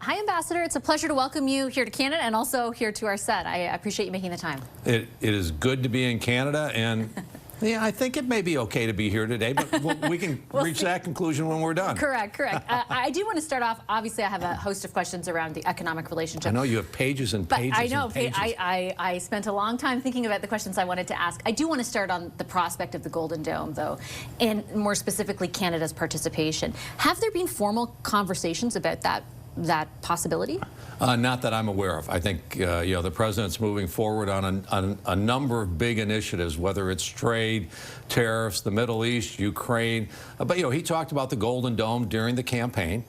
Hi, Ambassador. It's a pleasure to welcome you here to Canada and also here to our set. I appreciate you making the time. It is good to be in Canada, and yeah, I think it may be okay to be here today, but we can reach that conclusion when we're done. Correct. I do want to start off. Obviously, I have a host of questions around the economic relationship. I know you have pages and pages. I know. And pages. I spent a long time thinking about the questions I wanted to ask. I do want to start on the prospect of the Golden Dome, though, and more specifically Canada's participation. Have there been formal conversations about that possibility? Not that I'm aware of. I think the president's moving forward on a number of big initiatives, whether it's trade, tariffs, the Middle East, Ukraine. But he talked about the Golden Dome during the campaign,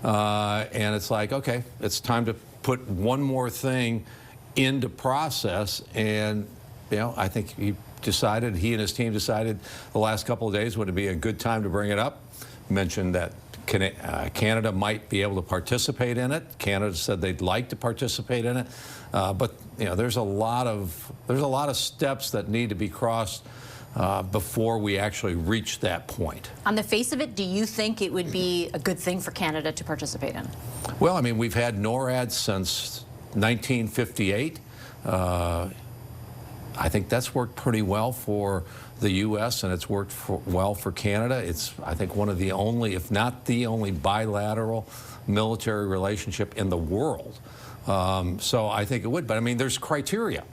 and it's like, okay, it's time to put one more thing into process. And I think he and his team decided the last couple of days would be a good time to bring it up. Mentioned that Canada might be able to participate in it. Canada said they'd like to participate in it, but there's a lot of steps that need to be crossed before we actually reach that point. On the face of it, do you think it would be a good thing for Canada to participate in? Well, I mean, we've had NORAD since 1958. I think that's worked pretty well for the U.S. and it's worked well for Canada. It's, I think, one of the only, if not the only, bilateral military relationship in the world. So I think it would. But I mean, there's criteria.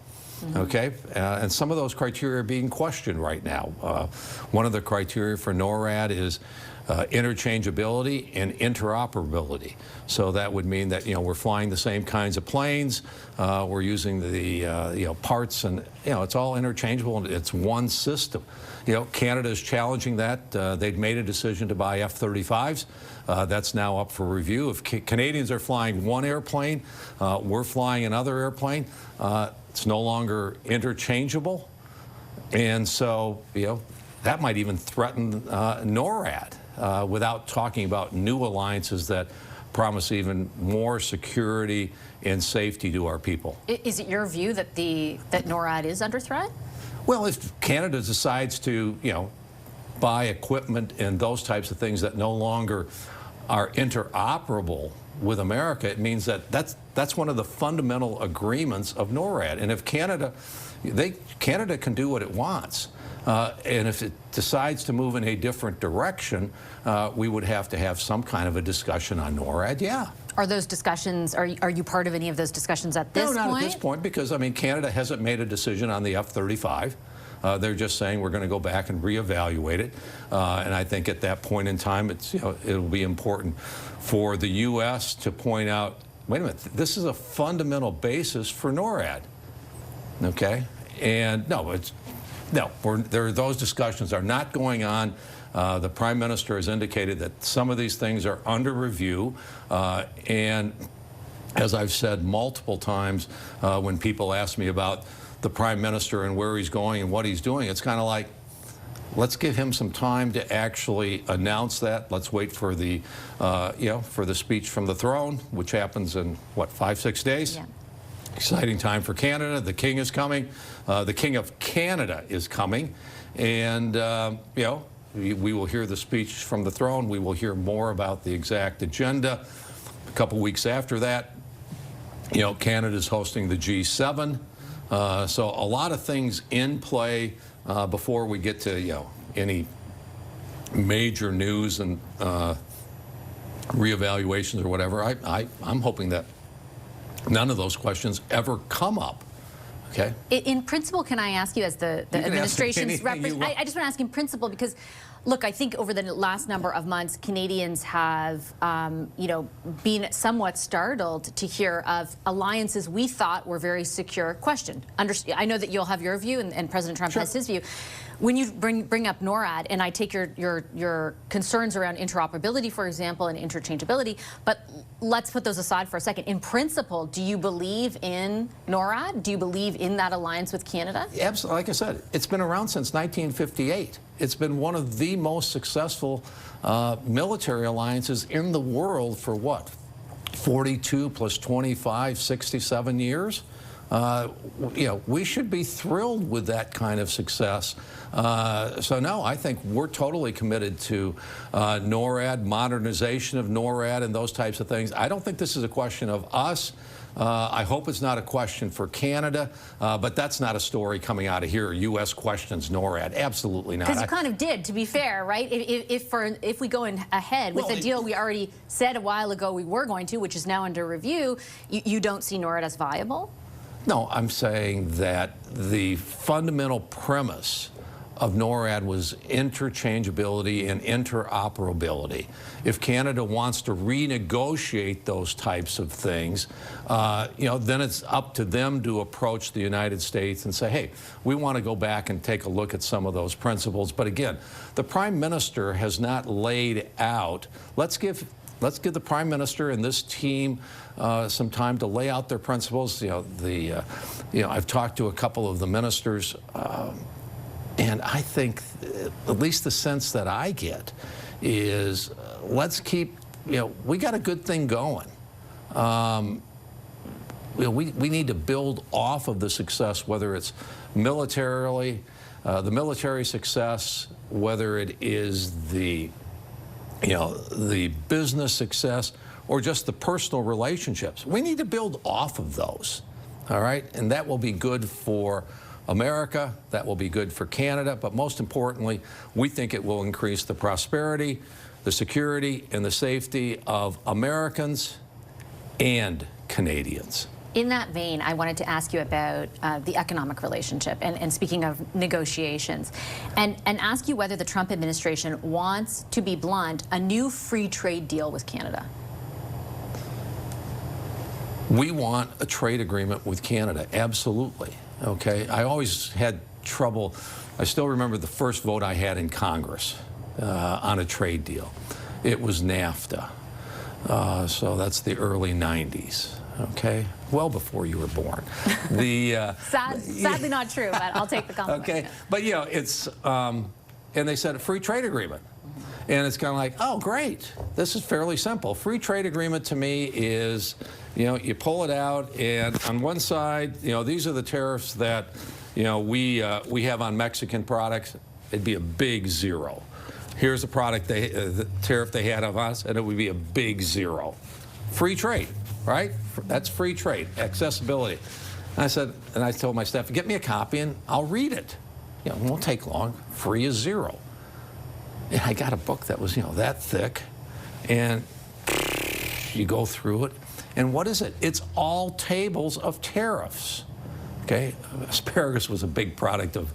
Okay, and some of those criteria are being questioned right now. One of the criteria for NORAD is interchangeability and interoperability. So that would mean that we're flying the same kinds of planes, we're using the parts, and it's all interchangeable, and it's one system. Canada is challenging that. They've made a decision to buy F35s. That's now up for review. If Canadians are flying one airplane, we're flying another airplane. It's no longer interchangeable, and so that might even threaten NORAD without talking about new alliances that promise even more security and safety to our people. Is it your view that that NORAD is under threat? Well, if Canada decides to buy equipment and those types of things that no longer are interoperable with America, it means that that's one of the fundamental agreements of NORAD. And if Canada can do what it wants, and if it decides to move in a different direction, we would have to have some kind of a discussion on NORAD. Yeah. Are those discussions? Are you part of any of those discussions at this point? No, not at this point, because I mean, Canada hasn't made a decision on the F-35. They're just saying we're going to go back and reevaluate it, and I think at that point in time, it'll be important for the U.S. to point out, wait a minute, this is a fundamental basis for NORAD. Okay, and those discussions are not going on. The Prime Minister has indicated that some of these things are under review, and as I've said multiple times when people ask me about the Prime Minister and where he's going and what he's doing, it's kind of like, let's give him some time to actually announce that. Let's wait for the for the speech from the throne, which happens in what, 5-6 days. Yeah. Exciting time for Canada. The King is coming. The King of Canada is coming, and we will hear the speech from the throne. We will hear more about the exact agenda. A couple weeks after that, Canada's hosting the G7. So a lot of things in play before we get to any major news and reevaluations or whatever. I'm hoping that none of those questions ever come up. Okay. In principle, can I ask you, as the administration's representative? I just want to ask in principle, because look, I think over the last number of months, Canadians have, been somewhat startled to hear of alliances we thought were very secure questioned. I know that you'll have your view, and President Trump has his view. When you bring up NORAD, and I take your concerns around interoperability, for example, and interchangeability, but let's put those aside for a second. In principle, do you believe in NORAD? Do you believe in that alliance with Canada? Absolutely. Like I said, it's been around since 1958. It's been one of the most successful military alliances in the world for what, 42 plus 25, 67 years? you know, we should be thrilled with that kind of success. So no, I think we're totally committed to NORAD, modernization of NORAD and those types of things. I don't think this is a question of us. I hope it's not a question for Canada, but that's not a story coming out of here. U.S. questions NORAD. Absolutely not. Because you kind of did, to be fair, right? If we go ahead with the deal we already said a while ago we were going to, which is now under review, you don't see NORAD as viable? No, I'm saying that the fundamental premise of NORAD was interchangeability and interoperability. If Canada wants to renegotiate those types of things, you know, then it's up to them to approach the United States and say, hey, we want to go back and take a look at some of those principles. But again, the Prime Minister has not laid out, let's give the Prime Minister and this team some time to lay out their principles. You know, I've talked to a couple of the ministers, and I think, at least the sense that I get, is let's keep, you know, we got a good thing going. You know, we need to build off of the success, whether it's militarily, the military success, whether it is the, you know, the business success, or just the personal relationships. We need to build off of those, all right? And that will be good for America, that will be good for Canada, but most importantly, we think it will increase the prosperity, the security, and the safety of Americans and Canadians. In that vein, I wanted to ask you about the economic relationship, and speaking of negotiations, and ask you whether the Trump administration wants, to be blunt, a new free trade deal with Canada. We want a trade agreement with Canada, absolutely. Okay, I always had trouble. I still remember the first vote I had in Congress on a trade deal. It was NAFTA. So that's the early 90s. Okay, well before you were born. Sadly not true, but I'll take the compliment. Okay, but you know, it's and they said a free trade agreement. And it's kind of like, oh, great. This is fairly simple. Free trade agreement to me is, you know, you pull it out, and on one side, you know, these are the tariffs that, you know, we have on Mexican products. It'd be a big zero. Here's the product the tariff they had of us, and it would be a big zero. Free trade, right? That's free trade, accessibility. And I said, and I told my staff, get me a copy and I'll read it. You know, it won't take long. Free is zero. And I got a book that was, you know, that thick, and you go through it, and what is it? It's all tables of tariffs. Okay, asparagus was a big product of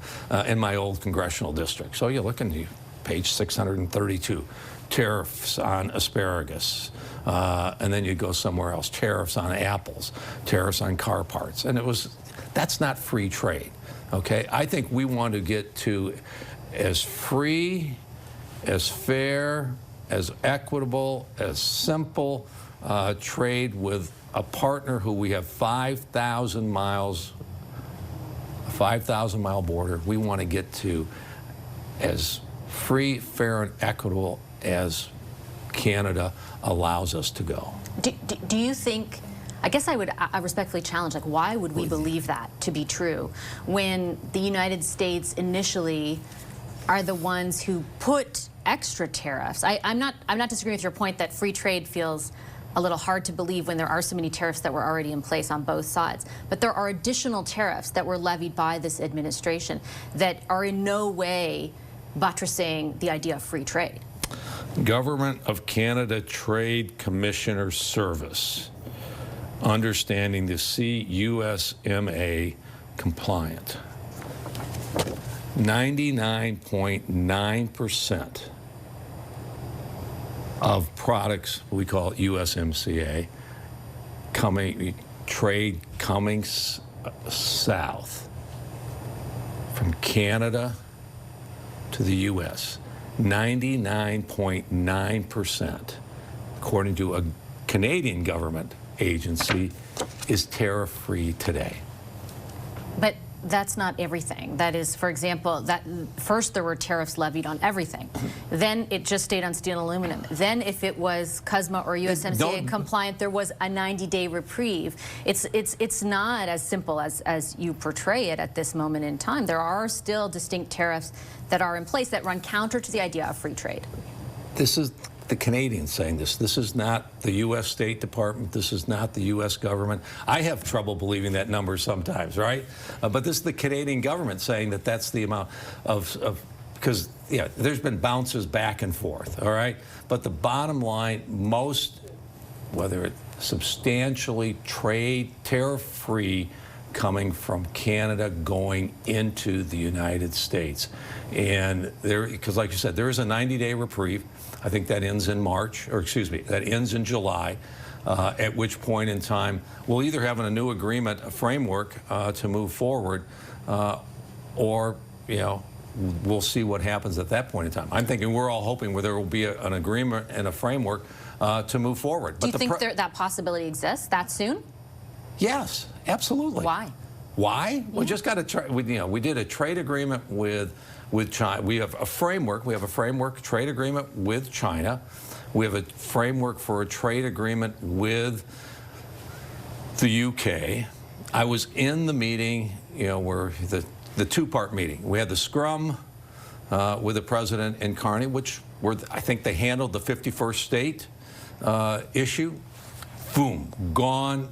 in my old congressional district. So you look into page 632, tariffs on asparagus, and then you go somewhere else, tariffs on apples, tariffs on car parts, and that's not free trade. Okay, I think we want to get to as free, as fair, as equitable, as simple trade with a partner who we have 5,000 miles, a 5,000-mile border. We want to get to as free, fair, and equitable as Canada allows us to go. Do you think, I guess I would respectfully challenge, like, why would we believe that to be true when the United States initially are the ones who put extra tariffs? I'm not disagreeing with your point that free trade feels a little hard to believe when there are so many tariffs that were already in place on both sides. But there are additional tariffs that were levied by this administration that are in no way buttressing the idea of free trade. Government of Canada Trade Commissioner Service, understanding the CUSMA compliant. 99.9% of products, we call it USMCA, trade coming south from Canada to the U.S. 99.9%, according to a Canadian government agency, is tariff-free today. But that's not everything. That is, for example, that first there were tariffs levied on everything. Then it just stayed on steel and aluminum. Then if it was CUSMA or USMCA compliant, there was a 90-day reprieve. It's not as simple as you portray it at this moment in time. There are still distinct tariffs that are in place that run counter to the idea of free trade. This is the Canadians saying this. This is not the U.S. State Department. This is not the U.S. government. I have trouble believing that number sometimes, right? But this is the Canadian government saying that that's the amount of because, yeah, there's been bounces back and forth, all right? But the bottom line, most, whether it's substantially tariff-free coming from Canada going into the United States. And there, because like you said, there is a 90-day reprieve. I think that ends in March, or excuse me, that ends in July, at which point in time we'll either have a new agreement, a framework to move forward, or, you know, we'll see what happens at that point in time. I'm thinking we're all hoping where there will be an agreement and a framework to move forward. Do you think that possibility exists that soon? Yes, absolutely. Why? Why? We just got to we did a trade agreement with China. We have a framework. We have a framework trade agreement with China. We have a framework for a trade agreement with the UK. I was in the meeting, you know, where the two-part meeting. We had the scrum with the president and Carney, which I think they handled the 51st state issue. Boom, gone.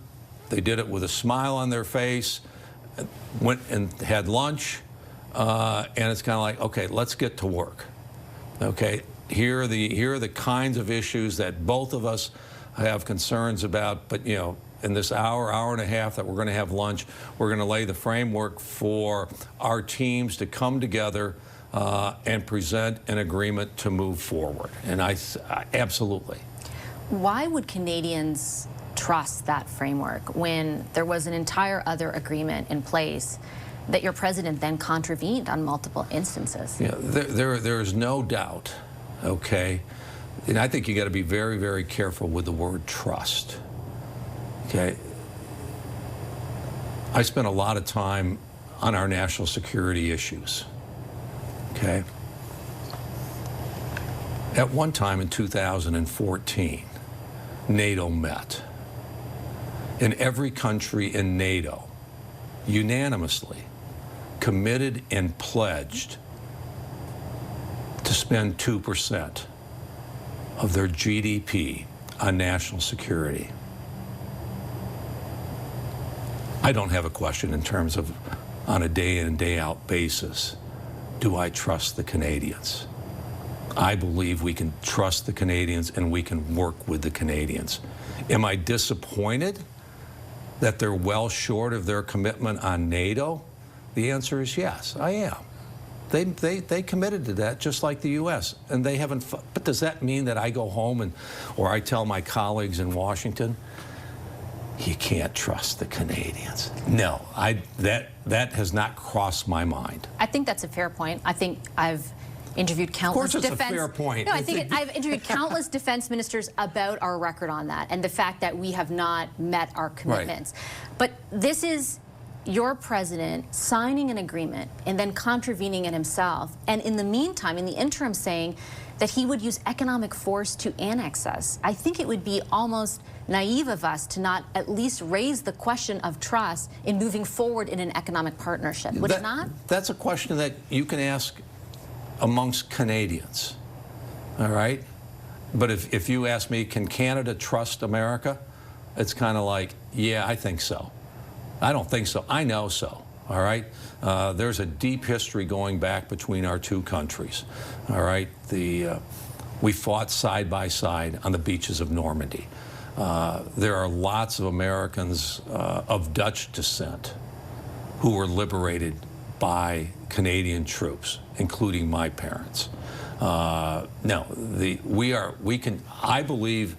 They did it with a smile on their face, went and had lunch, and it's kind of like, okay, let's get to work. Okay, here are the kinds of issues that both of us have concerns about, but, you know, in this hour and a half that we're going to have lunch, we're going to lay the framework for our teams to come together and present an agreement to move forward. And I absolutely. Why would Canadians trust that framework when there was an entire other agreement in place that your president then contravened on multiple instances? Yeah, there is no doubt, okay, and I think you got to be very, very careful with the word trust, okay? I spent a lot of time on our national security issues, okay? At one time in 2014, NATO met. And every country in NATO unanimously committed and pledged to spend 2% of their GDP on national security. I don't have a question in terms of on a day in and day out basis, do I trust the Canadians? I believe we can trust the Canadians and we can work with the Canadians. Am I disappointed that they're well short of their commitment on NATO? The answer is yes, I am. They committed to that just like the U.S. and they haven't. But does that mean that I go home or I tell my colleagues in Washington, you can't trust the Canadians? No, that has not crossed my mind. I think that's a fair point. I think I've interviewed countless defense. Of course, it's a fair point. No, I think I've interviewed countless defense ministers about our record on that and the fact that we have not met our commitments. Right. But this is your president signing an agreement and then contravening it himself, and in the meantime, in the interim, saying that he would use economic force to annex us. I think it would be almost naive of us to not at least raise the question of trust in moving forward in an economic partnership. Would it not? That's a question that you can ask amongst Canadians, all right? But if you ask me, can Canada trust America? It's kind of like, yeah, I think so. I don't think so. I know so, all right? There's a deep history going back between our two countries, all right? We fought side by side on the beaches of Normandy. There are lots of Americans of Dutch descent who were liberated by Canadian troops, including my parents. No, I believe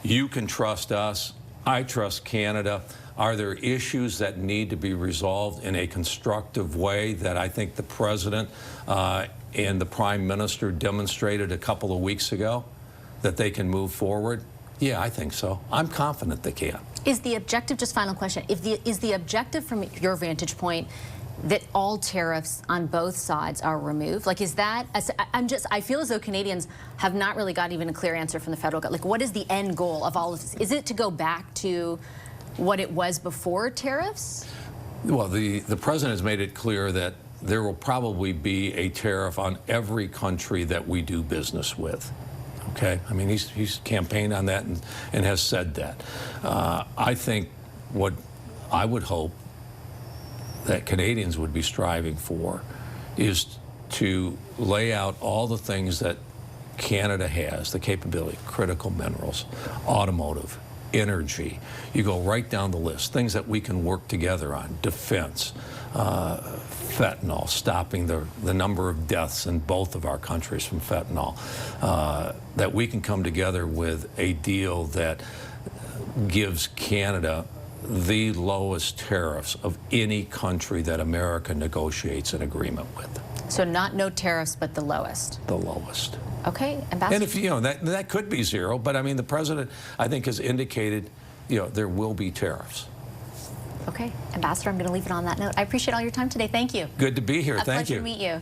you can trust us. I trust Canada. Are there issues that need to be resolved in a constructive way that I think the president and the prime minister demonstrated a couple of weeks ago that they can move forward? Yeah, I think so. I'm confident they can. Is the objective, just final question, is the objective from your vantage point that all tariffs on both sides are removed? Like, is that, I feel as though Canadians have not really got even a clear answer from the federal government. Like, what is the end goal of all of this? Is it to go back to what it was before tariffs? Well, the president has made it clear that there will probably be a tariff on every country that we do business with. Okay? I mean, he's campaigned on that and has said that. I think what I would hope that Canadians would be striving for is to lay out all the things that Canada has, the capability, critical minerals, automotive, energy. You go right down the list, things that we can work together on, defense, fentanyl, stopping the number of deaths in both of our countries from fentanyl, that we can come together with a deal that gives Canada the lowest tariffs of any country that America negotiates an agreement with. So not no tariffs, but the lowest? The lowest. Okay, Ambassador. And if, you know, that could be zero, but I mean, the president, I think, has indicated, you know, there will be tariffs. Okay, Ambassador, I'm going to leave it on that note. I appreciate all your time today. Thank you. Good to be here. Thank you. A pleasure to meet you.